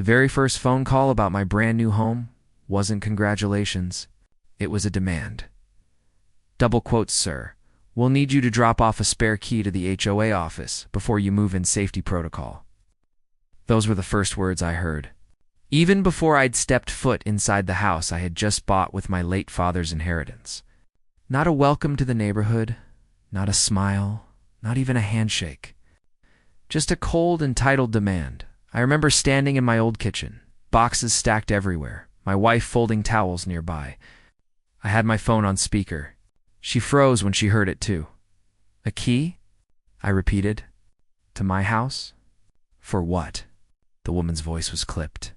The very first phone call about my brand new home wasn't congratulations. It was a demand. Double quotes, sir. We'll need you to drop off a spare key to the HOA office before you move in safety protocol. Those were the first words I heard. Even before I'd stepped foot inside the house I had just bought with my late father's inheritance. Not a welcome to the neighborhood, not a smile, not even a handshake. Just a cold, entitled demand. I remember standing in my old kitchen, boxes stacked everywhere, my wife folding towels nearby. I had my phone on speaker. She froze when she heard it too. A key? I repeated. To my house? For what? The woman's voice was clipped.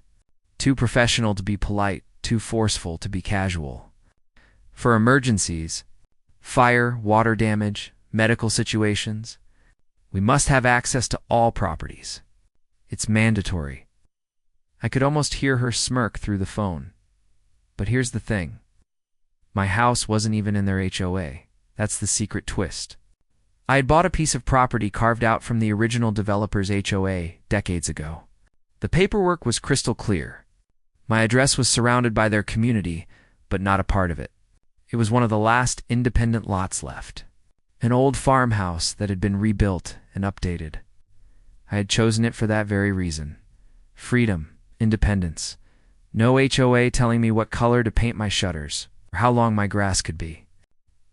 Too professional to be polite, too forceful to be casual. For emergencies, fire, water damage, medical situations, we must have access to all properties. It's mandatory. I could almost hear her smirk through the phone. But here's the thing. My house wasn't even in their HOA. That's the secret twist. I had bought a piece of property carved out from the original developer's HOA decades ago. The paperwork was crystal clear. My address was surrounded by their community, but not a part of it. It was one of the last independent lots left. An old farmhouse that had been rebuilt and updated. I had chosen it for that very reason. Freedom, independence. No HOA telling me what color to paint my shutters, or how long my grass could be.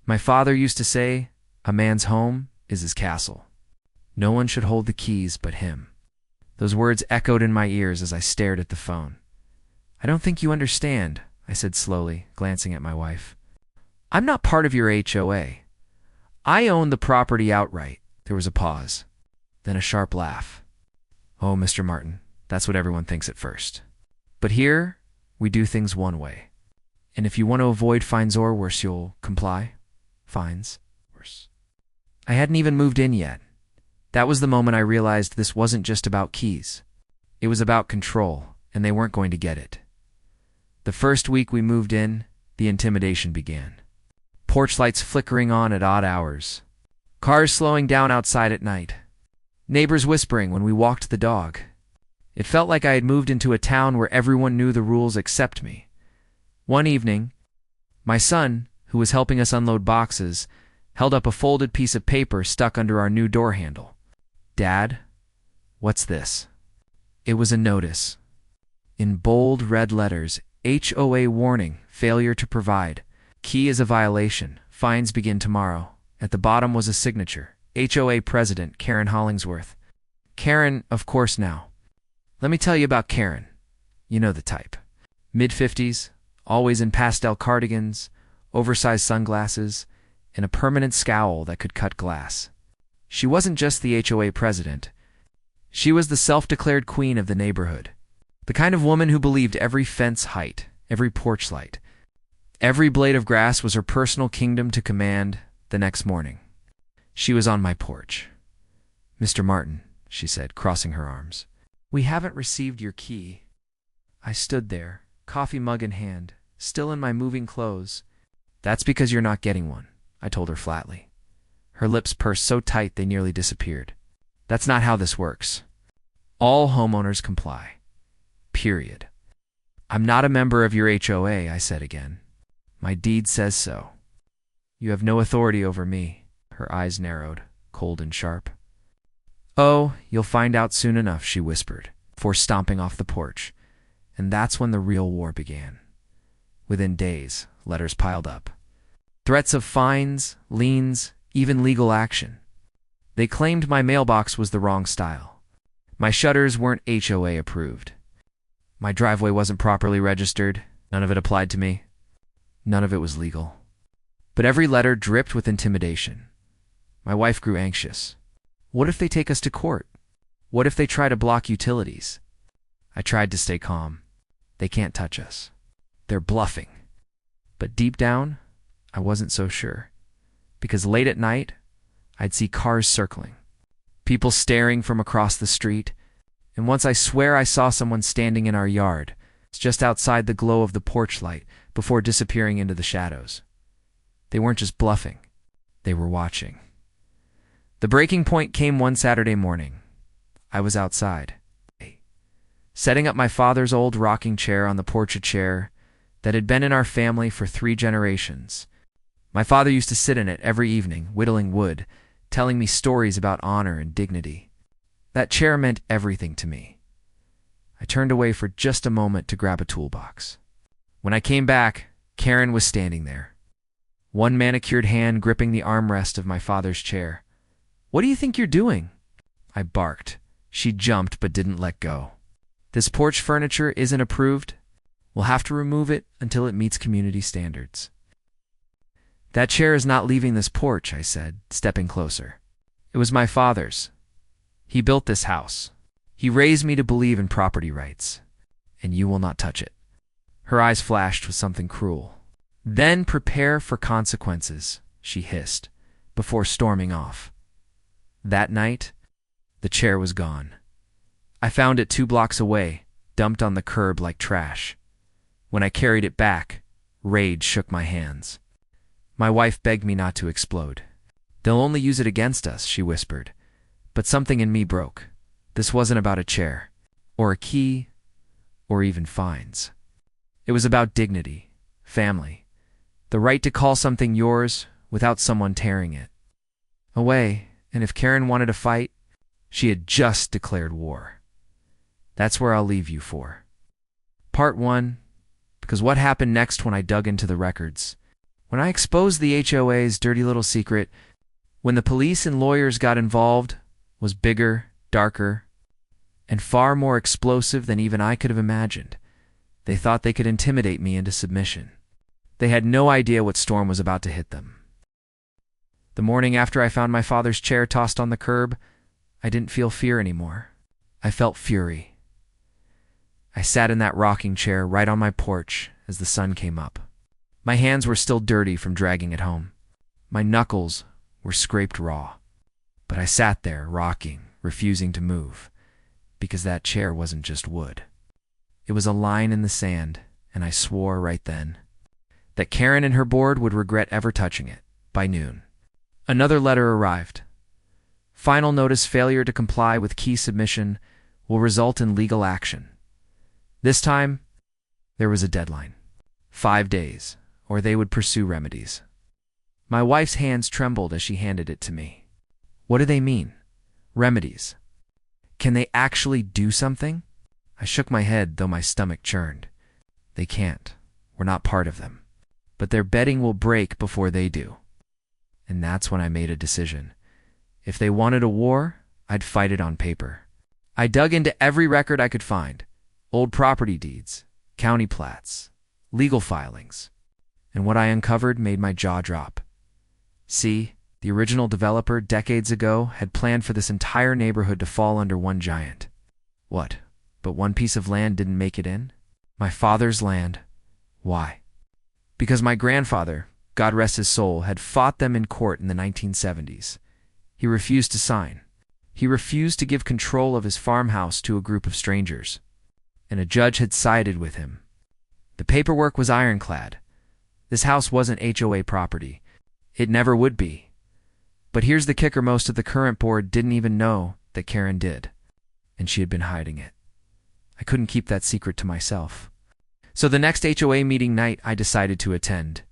My father used to say, a man's home is his castle. No one should hold the keys but him. Those words echoed in my ears as I stared at the phone. I don't think you understand, I said slowly, glancing at my wife. I'm not part of your HOA. I own the property outright. There was a pause, then a sharp laugh. Oh, Mr. Martin, that's what everyone thinks at first. But here, we do things one way. And if you want to avoid fines or worse, you'll comply? Fines, worse. I hadn't even moved in yet. That was the moment I realized this wasn't just about keys. It was about control, and they weren't going to get it. The first week we moved in, the intimidation began. Porch lights flickering on at odd hours. Cars slowing down outside at night. Neighbors whispering when we walked the dog. It felt like I had moved into a town where everyone knew the rules except me. One evening, my son, who was helping us unload boxes, held up a folded piece of paper stuck under our new door handle. Dad, what's this? It was a notice. In bold red letters, HOA warning, failure to provide. Key is a violation. Fines begin tomorrow. At the bottom was a signature. HOA President Karen Hollingsworth. Karen, of course now. Let me tell you about Karen. You know the type. Mid-50s, always in pastel cardigans, oversized sunglasses, and a permanent scowl that could cut glass. She wasn't just the HOA president. She was the self-declared queen of the neighborhood. The kind of woman who believed every fence height, every porch light, every blade of grass was her personal kingdom to command the next morning. She was on my porch. Mr. Martin, she said, crossing her arms. We haven't received your key. I stood there, coffee mug in hand, still in my moving clothes. That's because you're not getting one, I told her flatly. Her lips pursed so tight they nearly disappeared. That's not how this works. All homeowners comply. Period. I'm not a member of your HOA, I said again. My deed says so. You have no authority over me. Her eyes narrowed, cold and sharp. Oh, you'll find out soon enough, she whispered, before stomping off the porch. And that's when the real war began. Within days, letters piled up. Threats of fines, liens, even legal action. They claimed my mailbox was the wrong style. My shutters weren't HOA approved. My driveway wasn't properly registered. None of it applied to me. None of it was legal. But every letter dripped with intimidation. My wife grew anxious. What if they take us to court? What if they try to block utilities? I tried to stay calm. They can't touch us. They're bluffing. But deep down, I wasn't so sure. Because late at night, I'd see cars circling, people staring from across the street, and once I swear I saw someone standing in our yard, just outside the glow of the porch light, before disappearing into the shadows. They weren't just bluffing. They were watching. The breaking point came one Saturday morning. I was outside. setting up my father's old rocking chair on the porch, a chair that had been in our family for 3 generations. My father used to sit in it every evening, whittling wood, telling me stories about honor and dignity. That chair meant everything to me. I turned away for just a moment to grab a toolbox. When I came back, Karen was standing there, one manicured hand gripping the armrest of my father's chair. "What do you think you're doing?" I barked. She jumped but didn't let go. "This porch furniture isn't approved. We'll have to remove it until it meets community standards." "That chair is not leaving this porch," I said, stepping closer. "It was my father's. He built this house. He raised me to believe in property rights, and you will not touch it." Her eyes flashed with something cruel. "Then prepare for consequences," she hissed, before storming off. That night, the chair was gone. I found it 2 blocks away, dumped on the curb like trash. When I carried it back, rage shook my hands. My wife begged me not to explode. "They'll only use it against us," she whispered. But something in me broke. This wasn't about a chair, or a key, or even fines. It was about dignity, family, the right to call something yours without someone tearing it away. And if Karen wanted to fight, she had just declared war. That's where I'll leave you for Part 1, because what happened next when I dug into the records, when I exposed the HOA's dirty little secret, when the police and lawyers got involved, was bigger, darker, and far more explosive than even I could have imagined. They thought they could intimidate me into submission. They had no idea what storm was about to hit them. The morning after I found my father's chair tossed on the curb, I didn't feel fear anymore. I felt fury. I sat in that rocking chair right on my porch as the sun came up. My hands were still dirty from dragging it home. My knuckles were scraped raw. But I sat there, rocking, refusing to move, because that chair wasn't just wood. It was a line in the sand, and I swore right then that Karen and her board would regret ever touching it by noon. Another letter arrived. Final notice: failure to comply with key submission will result in legal action. This time, there was a deadline. 5 days, or they would pursue remedies. My wife's hands trembled as she handed it to me. What do they mean? Remedies? Can they actually do something? I shook my head, though my stomach churned. They can't. We're not part of them. But their bedding will break before they do. And that's when I made a decision. If they wanted a war, I'd fight it on paper. I dug into every record I could find: old property deeds, county plats, legal filings. And what I uncovered made my jaw drop. See, the original developer decades ago had planned for this entire neighborhood to fall under one giant. What? But one piece of land didn't make it in? My father's land. Why? Because my grandfather, God rest his soul, had fought them in court in the 1970s. He refused to sign. He refused to give control of his farmhouse to a group of strangers. And a judge had sided with him. The paperwork was ironclad. This house wasn't HOA property. It never would be. But here's the kicker: most of the current board didn't even know that Karen did. And she had been hiding it. I couldn't keep that secret to myself. So the next HOA meeting night, I decided to attend.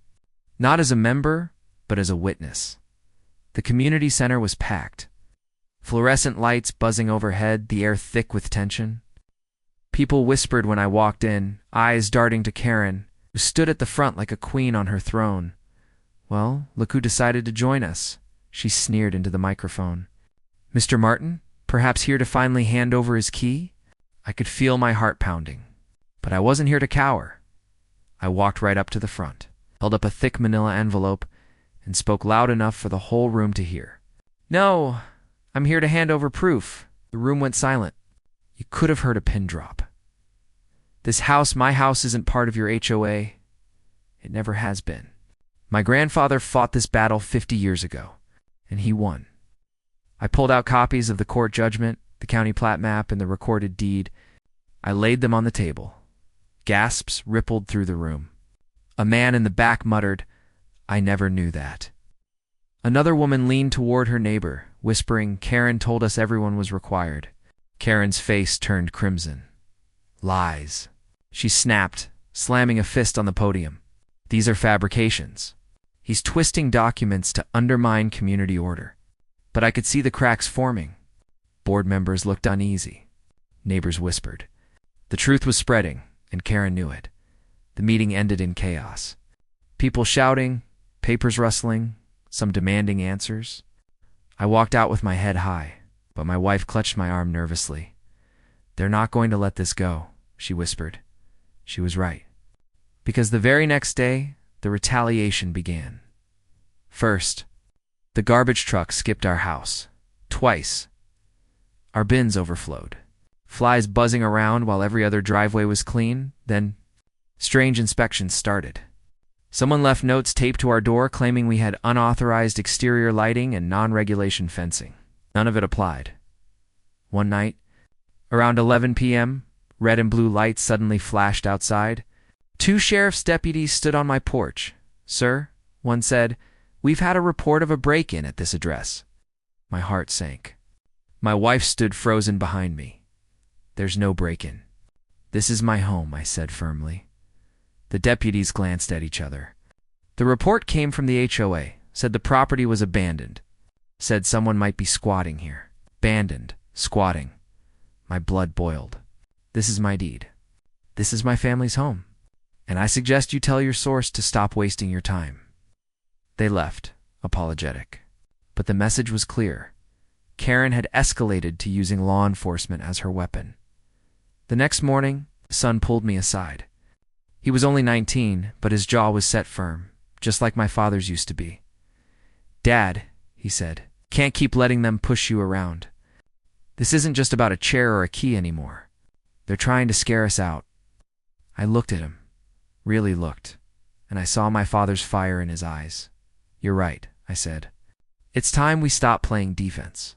Not as a member, but as a witness. The community center was packed. Fluorescent lights buzzing overhead, the air thick with tension. People whispered when I walked in, eyes darting to Karen, who stood at the front like a queen on her throne. "Well, look who decided to join us," she sneered into the microphone. "Mr. Martin, perhaps here to finally hand over his key?" I could feel my heart pounding. But I wasn't here to cower. I walked right up to the front, held up a thick manila envelope, and spoke loud enough for the whole room to hear. "No, I'm here to hand over proof." The room went silent. You could have heard a pin drop. This house, my house, isn't part of your HOA. It never has been. My grandfather fought this battle 50 years ago, and he won. I pulled out copies of the court judgment, the county plat map, and the recorded deed. I laid them on the table. Gasps rippled through the room. A man in the back muttered, "I never knew that." Another woman leaned toward her neighbor, whispering, "Karen told us everyone was required." Karen's face turned crimson. Lies. She snapped, slamming a fist on the podium. These are fabrications. He's twisting documents to undermine community order. But I could see the cracks forming. Board members looked uneasy. Neighbors whispered. The truth was spreading, and Karen knew it. The meeting ended in chaos. People shouting, papers rustling, some demanding answers. I walked out with my head high, but my wife clutched my arm nervously. They're not going to let this go, she whispered. She was right. Because the very next day, the retaliation began. First, the garbage truck skipped our house. Twice. Our bins overflowed. Flies buzzing around while every other driveway was clean. Then, strange inspections started. Someone left notes taped to our door claiming we had unauthorized exterior lighting and non-regulation fencing. None of it applied. One night, around 11 p.m., red and blue lights suddenly flashed outside. 2 sheriff's deputies stood on my porch. Sir, one said, we've had a report of a break-in at this address. My heart sank. My wife stood frozen behind me. There's no break-in. This is my home, I said firmly. The deputies glanced at each other. The report came from the HOA, said the property was abandoned. Said someone might be squatting here. Abandoned, squatting. My blood boiled. This is my deed. This is my family's home. And I suggest you tell your source to stop wasting your time. They left, apologetic. But the message was clear. Karen had escalated to using law enforcement as her weapon. The next morning, the son pulled me aside. He was only 19, but his jaw was set firm, just like my father's used to be. Dad, he said, can't keep letting them push you around. This isn't just about a chair or a key anymore. They're trying to scare us out. I looked at him, really looked, and I saw my father's fire in his eyes. You're right, I said. It's time we stop playing defense.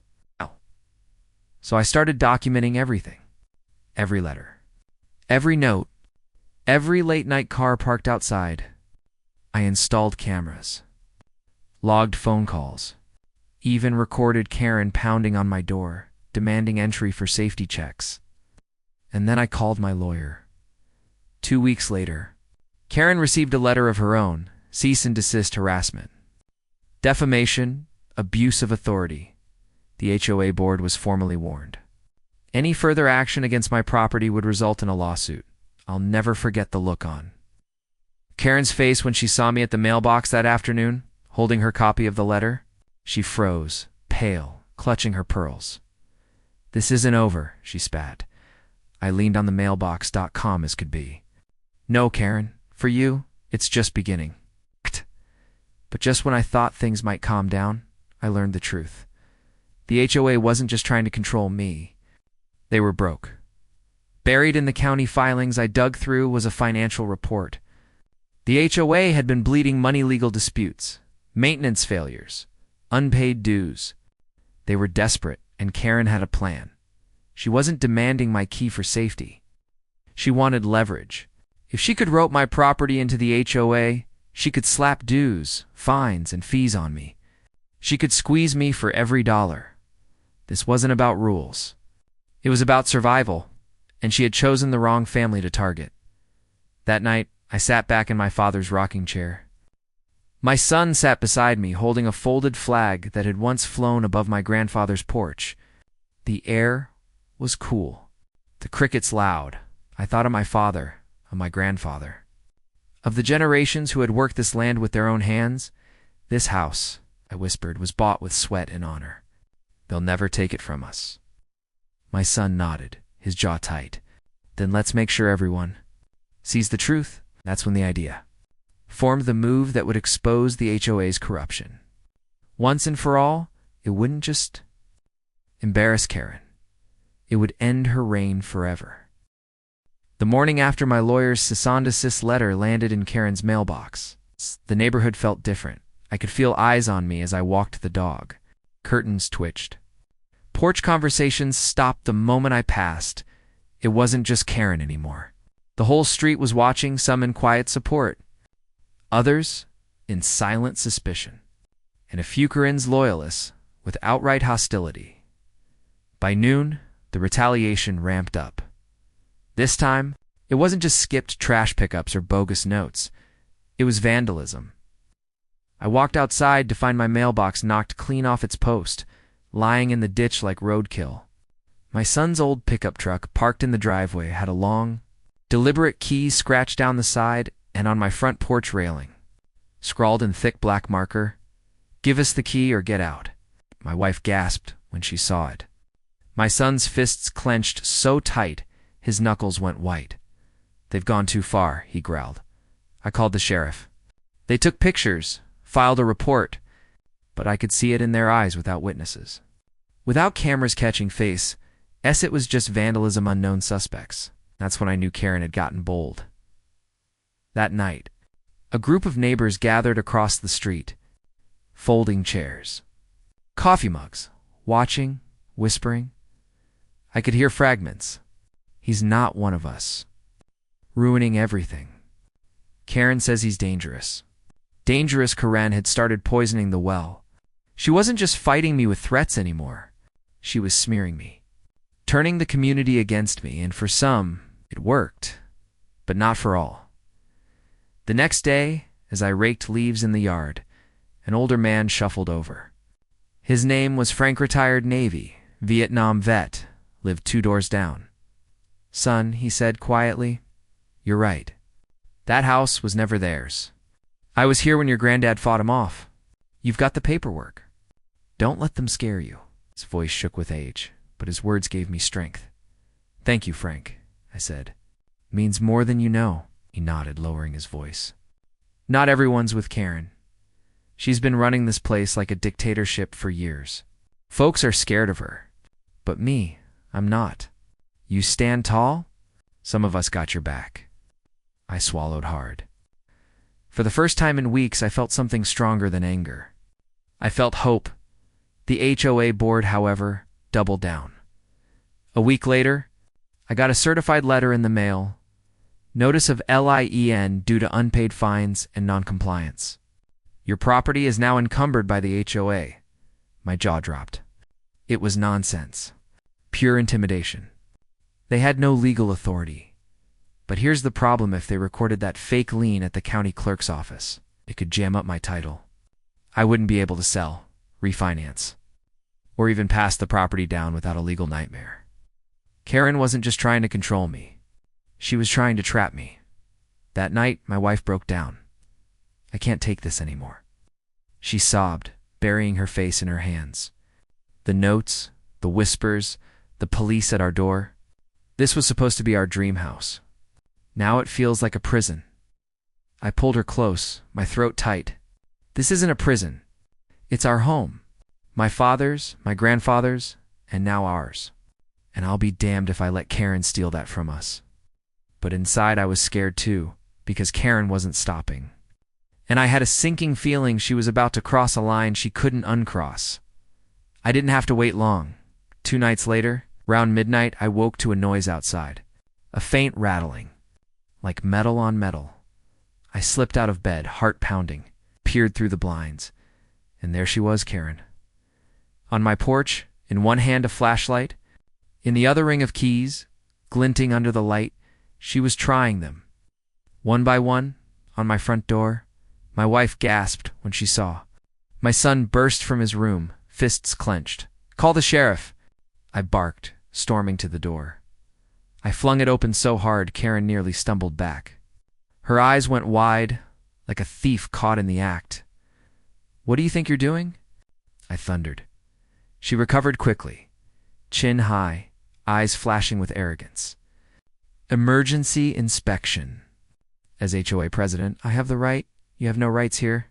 So I started documenting everything. Every letter. Every note. Every late-night car parked outside. I installed cameras. Logged phone calls. Even recorded Karen pounding on my door, demanding entry for safety checks. And then I called my lawyer. 2 weeks later, Karen received a letter of her own, cease and desist harassment. Defamation, abuse of authority. The HOA board was formally warned. Any further action against my property would result in a lawsuit. I'll never forget the look on Karen's face when she saw me at the mailbox that afternoon, holding her copy of the letter. She froze, pale, clutching her pearls. This isn't over, she spat. I leaned on the mailbox, calm as could be. No, Karen, for you, it's just beginning. But just when I thought things might calm down, I learned the truth. The HOA wasn't just trying to control me. They were broke. Buried in the county filings I dug through was a financial report. The HOA had been bleeding money legal disputes, maintenance failures, unpaid dues. They were desperate, and Karen had a plan. She wasn't demanding my key for safety. She wanted leverage. If she could rope my property into the HOA, she could slap dues, fines, and fees on me. She could squeeze me for every dollar. This wasn't about rules. It was about survival, and she had chosen the wrong family to target. That night, I sat back in my father's rocking chair. My son sat beside me, holding a folded flag that had once flown above my grandfather's porch. The air was cool. The crickets loud. I thought of my father, of my grandfather. Of the generations who had worked this land with their own hands. This house, I whispered, was bought with sweat and honor. They'll never take it from us. My son nodded, his jaw tight. Then let's make sure everyone sees the truth. That's when the idea formed the move that would expose the HOA's corruption. Once and for all, it wouldn't just embarrass Karen. It would end her reign forever. The morning after my lawyer's cease and desist letter landed in Karen's mailbox, the neighborhood felt different. I could feel eyes on me as I walked the dog. Curtains twitched. Porch conversations stopped the moment I passed. It wasn't just Karen anymore. The whole street was watching, some in quiet support, others in silent suspicion, and a few Karen's loyalists with outright hostility. By noon, the retaliation ramped up. This time, it wasn't just skipped trash pickups or bogus notes. It was vandalism. I walked outside to find my mailbox knocked clean off its post, lying in the ditch like roadkill. My son's old pickup truck, parked in the driveway, had a long, deliberate key scratched down the side and on my front porch railing. Scrawled in thick black marker, "Give us the key or get out." My wife gasped when she saw it. My son's fists clenched so tight, his knuckles went white. "They've gone too far," he growled. I called the sheriff. They took pictures, filed a report, but I could see it in their eyes without witnesses. Without cameras catching face, it was just vandalism, unknown suspects. That's when I knew Karen had gotten bold. That night, a group of neighbors gathered across the street, folding chairs, coffee mugs, watching, whispering. I could hear fragments. "He's not one of us. Ruining everything. Karen says he's dangerous." Dangerous. Karen had started poisoning the well. She wasn't just fighting me with threats anymore. She was smearing me, turning the community against me, and for some, it worked, but not for all. The next day, as I raked leaves in the yard, an older man shuffled over. His name was Frank, retired Navy, Vietnam vet, lived 2 doors down. "Son," he said quietly, "you're right. That house was never theirs. I was here when your granddad fought him off. You've got the paperwork. Don't let them scare you." His voice shook with age, but his words gave me strength. "Thank you, Frank," I said. "Means more than you know." He nodded, lowering his voice. "Not everyone's with Karen. She's been running this place like a dictatorship for years. Folks are scared of her. But me, I'm not. You stand tall? Some of us got your back." I swallowed hard. For the first time in weeks, I felt something stronger than anger. I felt hope. The HOA board, however, doubled down. A week later, I got a certified letter in the mail. Notice of LIEN due to unpaid fines and noncompliance. Your property is now encumbered by the HOA. My jaw dropped. It was nonsense. Pure intimidation. They had no legal authority. But here's the problem: if they recorded that fake lien at the county clerk's office, it could jam up my title. I wouldn't be able to sell, refinance, or even pass the property down without a legal nightmare. Karen wasn't just trying to control me. She was trying to trap me. That night, my wife broke down. "I can't take this anymore." She sobbed, burying her face in her hands. The notes, the whispers, the police at our door. This was supposed to be our dream house. Now it feels like a prison. I pulled her close, my throat tight. "This isn't a prison. It's our home. My father's, my grandfather's, and now ours. And I'll be damned if I let Karen steal that from us." But inside I was scared too, because Karen wasn't stopping. And I had a sinking feeling she was about to cross a line she couldn't uncross. I didn't have to wait long. 2 nights later, round midnight, I woke to a noise outside. A faint rattling, like metal on metal. I slipped out of bed, heart pounding, peered through the blinds, and there she was, Karen. On my porch, in one hand a flashlight, in the other ring of keys, glinting under the light. She was trying them. One by one, on my front door. My wife gasped when she saw. My son burst from his room, fists clenched. "Call the sheriff!" I barked, storming to the door. I flung it open so hard, Karen nearly stumbled back. Her eyes went wide, like a thief caught in the act. "What do you think you're doing?" I thundered. She recovered quickly, chin high, eyes flashing with arrogance. "Emergency inspection. As HOA president, I have the right. You have no rights here."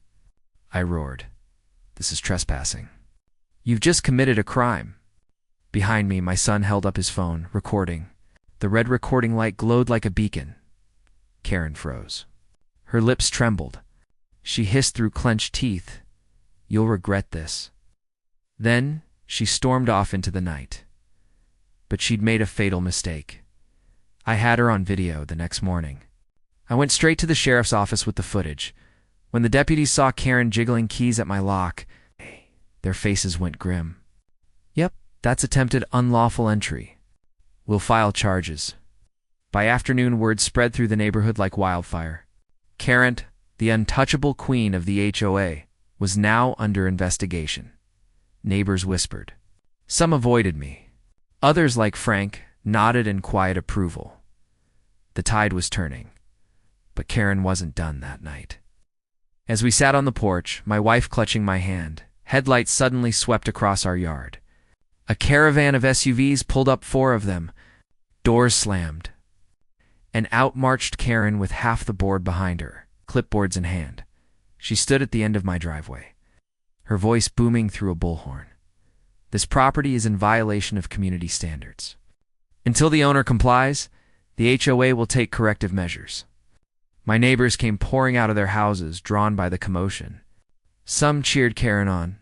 I roared. "This is trespassing. You've just committed a crime." Behind me, my son held up his phone, recording. The red recording light glowed like a beacon. Karen froze. Her lips trembled. She hissed through clenched teeth, "You'll regret this." Then she stormed off into the night. But she'd made a fatal mistake. I had her on video the next morning. I went straight to the sheriff's office with the footage. When the deputies saw Karen jiggling keys at my lock, their faces went grim. "Yep, that's attempted unlawful entry. We'll file charges." By afternoon, word spread through the neighborhood like wildfire. Karen, the untouchable queen of the HOA, was now under investigation. Neighbors whispered. Some avoided me. Others, like Frank, nodded in quiet approval. The tide was turning. But Karen wasn't done that night. As we sat on the porch, my wife clutching my hand, headlights suddenly swept across our yard. A caravan of SUVs pulled up, 4 of them. Doors slammed. And out marched Karen with half the board behind her, clipboards in hand. She stood at the end of my driveway, her voice booming through a bullhorn. This property is in violation of community standards. Until the owner complies, the HOA will take corrective measures. My neighbors came pouring out of their houses, drawn by the commotion. Some cheered Karen on.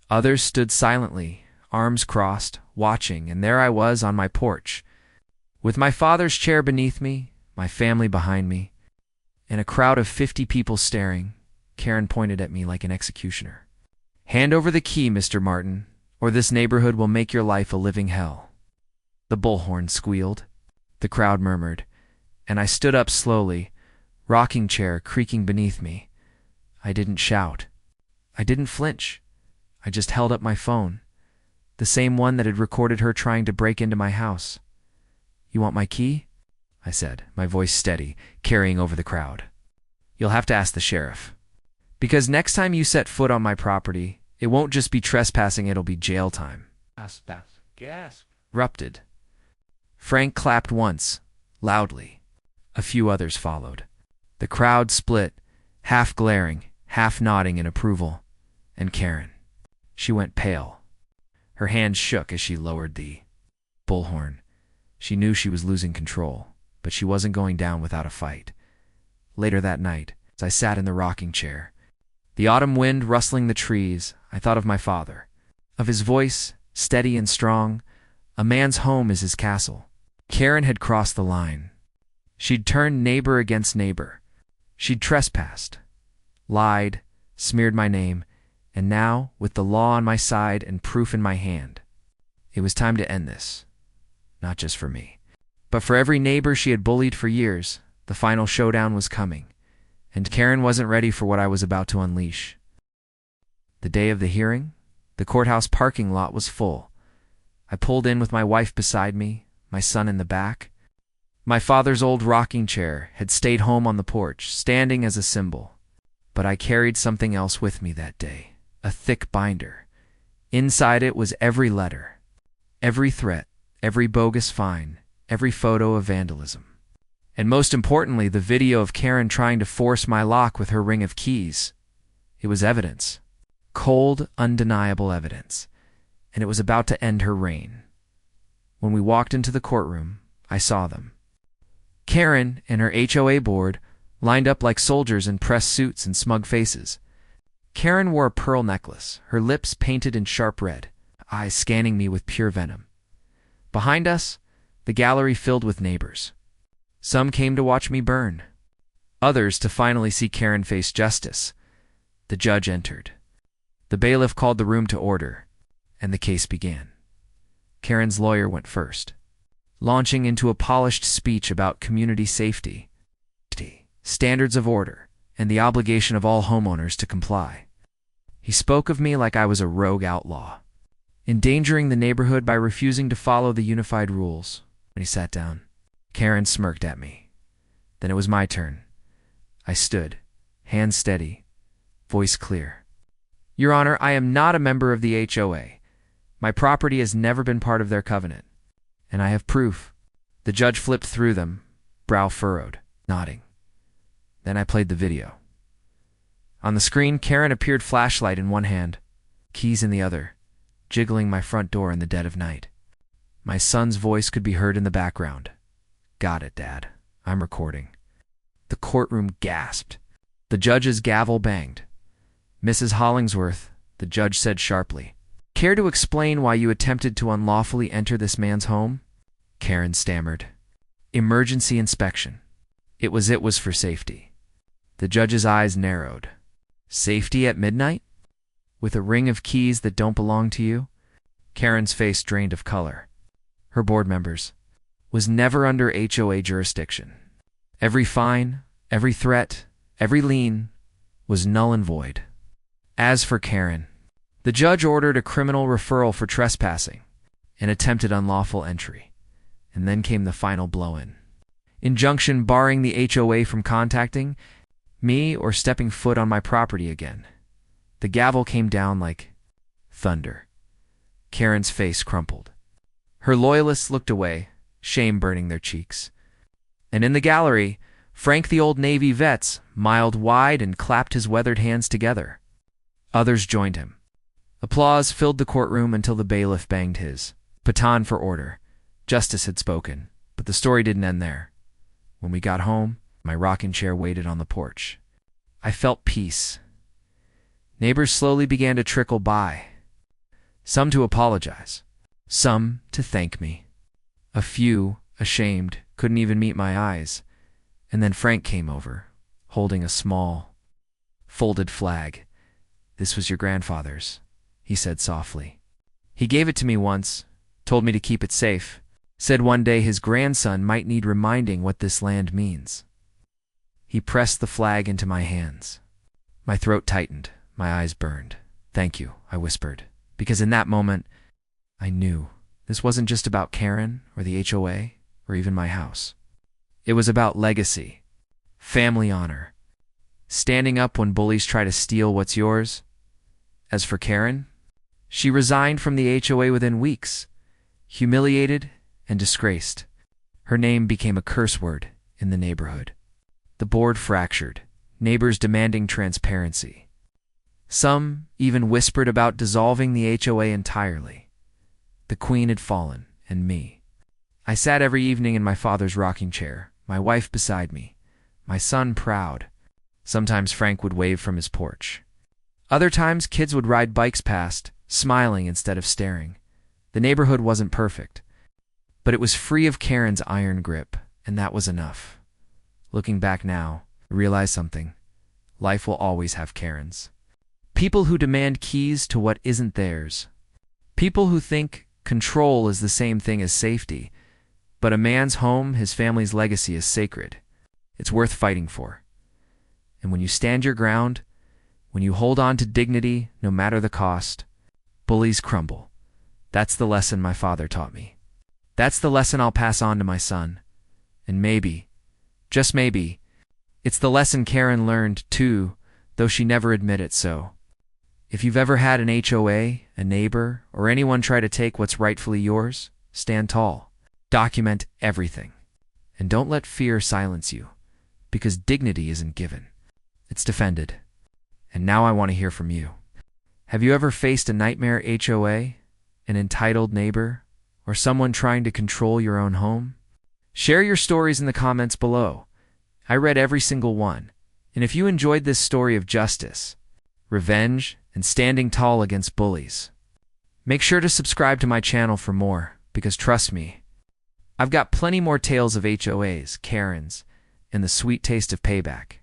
Others stood silently, arms crossed, watching, and there I was on my porch, with my father's chair beneath me, my family behind me, and a crowd of 50 people staring. Karen pointed at me like an executioner. Hand over the key, Mr. Martin, or this neighborhood will make your life a living hell. The bullhorn squealed. The crowd murmured, and I stood up slowly, rocking chair creaking beneath me. I didn't shout. I didn't flinch. I just held up my phone, the same one that had recorded her trying to break into my house. You want my key? I said, my voice steady, carrying over the crowd. You'll have to ask the sheriff. Because next time you set foot on my property, it won't just be trespassing, it'll be jail time. Gasp. Erupted. Frank clapped once, loudly. A few others followed. The crowd split, half glaring, half nodding in approval. And Karen. She went pale. Her hands shook as she lowered the bullhorn. She knew she was losing control, but she wasn't going down without a fight. Later that night, as I sat in the rocking chair, the autumn wind rustling the trees, I thought of my father, of his voice, steady and strong. A man's home is his castle. Karen had crossed the line. She'd turned neighbor against neighbor. She'd trespassed, lied, smeared my name, and now, with the law on my side and proof in my hand, it was time to end this. Not just for me, but for every neighbor she had bullied for years. The final showdown was coming, and Karen wasn't ready for what I was about to unleash. The day of the hearing, the courthouse parking lot was full. I pulled in with my wife beside me, my son in the back. My father's old rocking chair had stayed home on the porch, standing as a symbol. But I carried something else with me that day, a thick binder. Inside it was every letter, every threat, every bogus fine, every photo of vandalism. And most importantly, the video of Karen trying to force my lock with her ring of keys. It was evidence. Cold, undeniable evidence. And it was about to end her reign. When we walked into the courtroom, I saw them. Karen and her HOA board lined up like soldiers in pressed suits and smug faces. Karen wore a pearl necklace, her lips painted in sharp red, eyes scanning me with pure venom. Behind us, the gallery filled with neighbors. Some came to watch me burn. Others to finally see Karen face justice. The judge entered. The bailiff called the room to order, and the case began. Karen's lawyer went first, launching into a polished speech about community safety, standards of order, and the obligation of all homeowners to comply. He spoke of me like I was a rogue outlaw, endangering the neighborhood by refusing to follow the unified rules. When he sat down, Karen smirked at me. Then it was my turn. I stood, hands steady, voice clear. Your Honor, I am not a member of the HOA. My property has never been part of their covenant, and I have proof. The judge flipped through them, brow furrowed, nodding. Then I played the video. On the screen, Karen appeared, flashlight in one hand, keys in the other, jiggling my front door in the dead of night. My son's voice could be heard in the background. Got it, Dad. I'm recording. The courtroom gasped. The judge's gavel banged. Mrs. Hollingsworth, the judge said sharply, care to explain why you attempted to unlawfully enter this man's home? Karen stammered. Emergency inspection. It was for safety. The judge's eyes narrowed. Safety at midnight? With a ring of keys that don't belong to you? Karen's face drained of color. Her board members. was never under HOA jurisdiction. Every fine, every threat, every lien was null and void. As for Karen, the judge ordered a criminal referral for trespassing and attempted unlawful entry. And then came the final blow-in. Injunction barring the HOA from contacting me or stepping foot on my property again. The gavel came down like thunder. Karen's face crumpled. Her loyalists looked away, shame burning their cheeks. And in the gallery, Frank the old Navy vet smiled wide and clapped his weathered hands together. Others joined him. Applause filled the courtroom until the bailiff banged his baton for order. Justice had spoken, but the story didn't end there. When we got home, my rocking chair waited on the porch. I felt peace. Neighbors slowly began to trickle by. Some to apologize. Some to thank me. A few, ashamed, couldn't even meet my eyes. And then Frank came over, holding a small, folded flag. "This was your grandfather's," he said softly. "He gave it to me once, told me to keep it safe. Said one day his grandson might need reminding what this land means." He pressed the flag into my hands. My throat tightened, my eyes burned. "Thank you," I whispered, because in that moment, I knew this wasn't just about Karen or the HOA or even my house. It was about legacy, family honor, standing up when bullies try to steal what's yours. As for Karen, she resigned from the HOA within weeks, humiliated and disgraced. Her name became a curse word in the neighborhood. The board fractured, neighbors demanding transparency. Some even whispered about dissolving the HOA entirely. The queen had fallen, and me. I sat every evening in my father's rocking chair, my wife beside me, my son proud. Sometimes Frank would wave from his porch. Other times kids would ride bikes past, smiling instead of staring. The neighborhood wasn't perfect, but it was free of Karen's iron grip, and that was enough. Looking back now, I realize something. Life will always have Karens. People who demand keys to what isn't theirs. People who think control is the same thing as safety, but a man's home, his family's legacy is sacred. It's worth fighting for. And when you stand your ground, when you hold on to dignity no matter the cost, bullies crumble. That's the lesson my father taught me. That's the lesson I'll pass on to my son. And maybe, just maybe, it's the lesson Karen learned too, though she never admitted so. If you've ever had an HOA, a neighbor, or anyone try to take what's rightfully yours, stand tall. Document everything. And don't let fear silence you, because dignity isn't given. It's defended. And now I want to hear from you. Have you ever faced a nightmare HOA, an entitled neighbor, or someone trying to control your own home? Share your stories in the comments below. I read every single one. And if you enjoyed this story of justice, revenge, and standing tall against bullies, make sure to subscribe to my channel for more, because trust me, I've got plenty more tales of HOAs, Karens, and the sweet taste of payback.